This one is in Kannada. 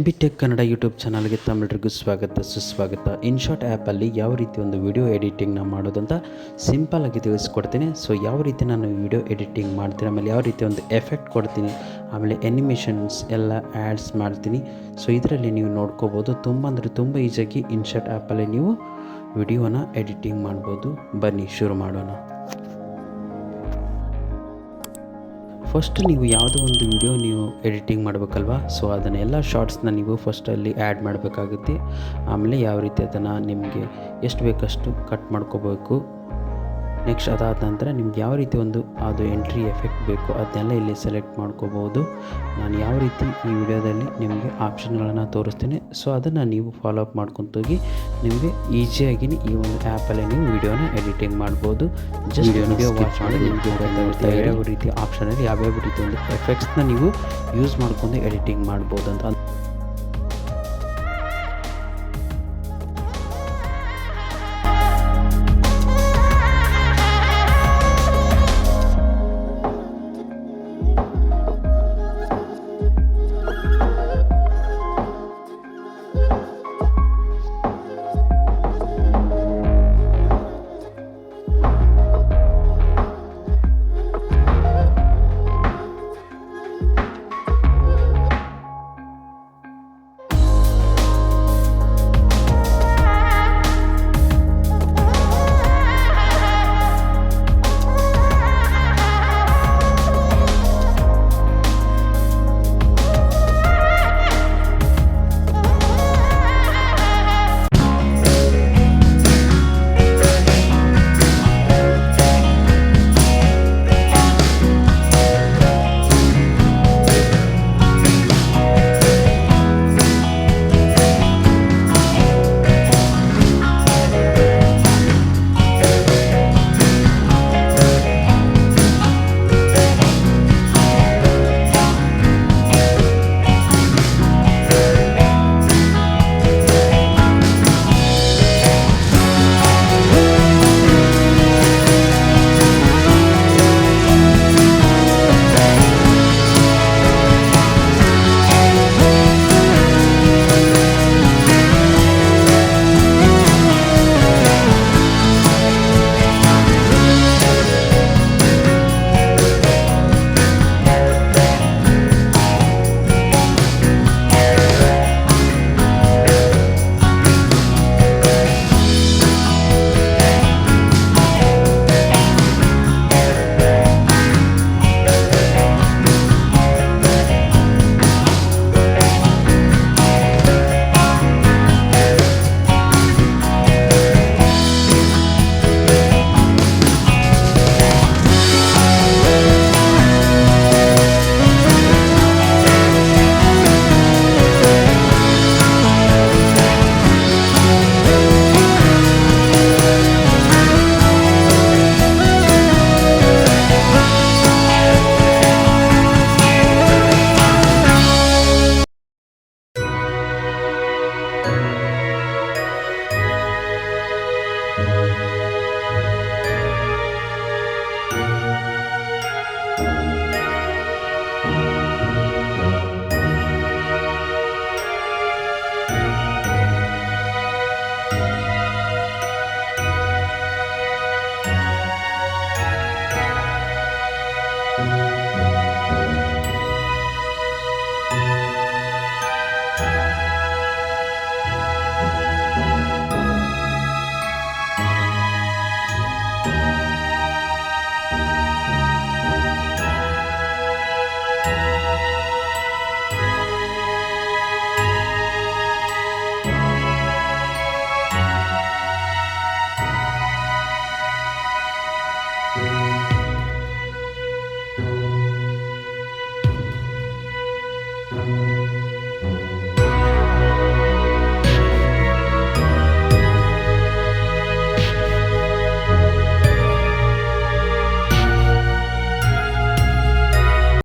MBTech ಕನ್ನಡ ಯೂಟ್ಯೂಬ್ ಚಾನಲ್ಗೆ ತಮ್ಮೆಲ್ಲರಿಗೂ ಸ್ವಾಗತ ಸುಸ್ವಾಗತ. ಇನ್ಶಾಟ್ ಆ್ಯಪಲ್ಲಿ ಯಾವ ರೀತಿ ಒಂದು ವಿಡಿಯೋ ಎಡಿಟಿಂಗ್ನ ಮಾಡೋದಂತ ಸಿಂಪಲ್ಲಾಗಿ ತಿಳಿಸ್ಕೊಡ್ತೀನಿ. ಸೊ ಯಾವ ರೀತಿ ನಾನು ವಿಡಿಯೋ ಎಡಿಟಿಂಗ್ ಮಾಡ್ತೀನಿ, ಆಮೇಲೆ ಯಾವ ರೀತಿ ಒಂದು ಎಫೆಕ್ಟ್ ಕೊಡ್ತೀನಿ, ಆಮೇಲೆ ಎನಿಮೇಷನ್ಸ್ ಎಲ್ಲ ಆ್ಯಡ್ಸ್ ಮಾಡ್ತೀನಿ. ಸೊ ಇದರಲ್ಲಿ ನೀವು ನೋಡ್ಕೋಬೋದು, ತುಂಬ ಈಸಿಯಾಗಿ ಇನ್ಶಾಟ್ ಆ್ಯಪಲ್ಲಿ ನೀವು ವಿಡಿಯೋನ ಎಡಿಟಿಂಗ್ ಮಾಡ್ಬೋದು. ಬನ್ನಿ ಶುರು ಮಾಡೋಣ. ಫಸ್ಟ್ ನೀವು ಯಾವುದೋ ಒಂದು ವಿಡಿಯೋ ನೀವು ಎಡಿಟಿಂಗ್ ಮಾಡಬೇಕಲ್ವಾ, ಸೊ ಅದನ್ನೆಲ್ಲ ಶಾರ್ಟ್ಸ್ನ ನೀವು ಫಸ್ಟಲ್ಲಿ ಆ್ಯಡ್ ಮಾಡಬೇಕಾಗುತ್ತೆ. ಆಮೇಲೆ ಯಾವ ರೀತಿ ಅದನ್ನು ನಿಮಗೆ ಎಷ್ಟು ಬೇಕಷ್ಟು ಕಟ್ ಮಾಡ್ಕೋಬೇಕು. ನೆಕ್ಸ್ಟ್ ಅದಾದ ನಂತರ ನಿಮ್ಗೆ ಯಾವ ರೀತಿ ಒಂದು ಅದು ಎಂಟ್ರಿ ಎಫೆಕ್ಟ್ ಬೇಕು ಅದನ್ನೆಲ್ಲ ಇಲ್ಲಿ ಸೆಲೆಕ್ಟ್ ಮಾಡ್ಕೋಬೋದು. ನಾನು ಯಾವ ರೀತಿ ಈ ವಿಡಿಯೋದಲ್ಲಿ ನಿಮಗೆ ಆಪ್ಷನ್ಗಳನ್ನು ತೋರಿಸ್ತೀನಿ, ಸೊ ಅದನ್ನು ನೀವು ಫಾಲೋ ಅಪ್ ಮಾಡ್ಕೊತೋಗಿ ನಿಮಗೆ ಈಸಿಯಾಗಿ ಈ ಒಂದು ಆ್ಯಪಲ್ಲಿ ನೀವು ವಿಡಿಯೋನ ಎಡಿಟಿಂಗ್ ಮಾಡ್ಬೋದು. ಜಸ್ಟ್ ವಿಡಿಯೋ ವಾಚ್ ಮಾಡಿ ನಿಮಗೆ ಗೊತ್ತಾಗುತ್ತೆ ಯಾವ ರೀತಿ ಆಪ್ಷನಲ್ಲಿ ಯಾವ್ಯಾವ ರೀತಿ ಒಂದು ಎಫೆಕ್ಟ್ಸ್ನ ನೀವು ಯೂಸ್ ಮಾಡ್ಕೊಂಡು ಎಡಿಟಿಂಗ್ ಮಾಡ್ಬೋದು ಅಂತ.